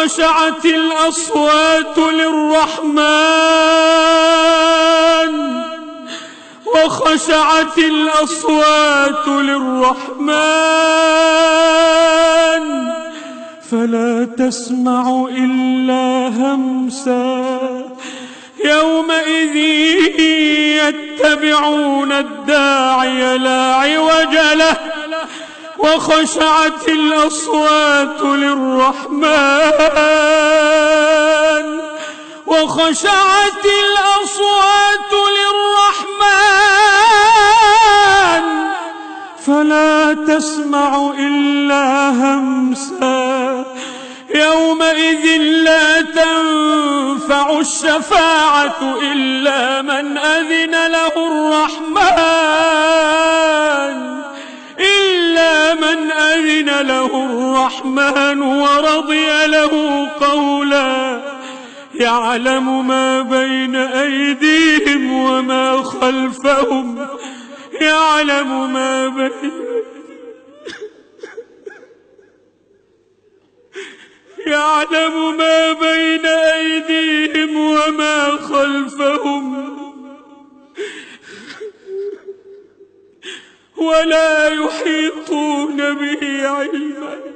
وخشعت الأصوات للرحمن وخشعت الأصوات للرحمن فلا تسمع إلا همسا يومئذ يتبعون الداعي لا عوج له وخشعت الأصوات للرحمن وخشعت الأصوات للرحمن فلا تسمع إلا همسا يومئذ لا تنفع الشفاعة إلا من أذن له الرحمن ورضي له قولا يعلم ما بين أيديهم وما خلفهم يعلم ما بين أيديهم وما خلفهم ولا يحيطون به علما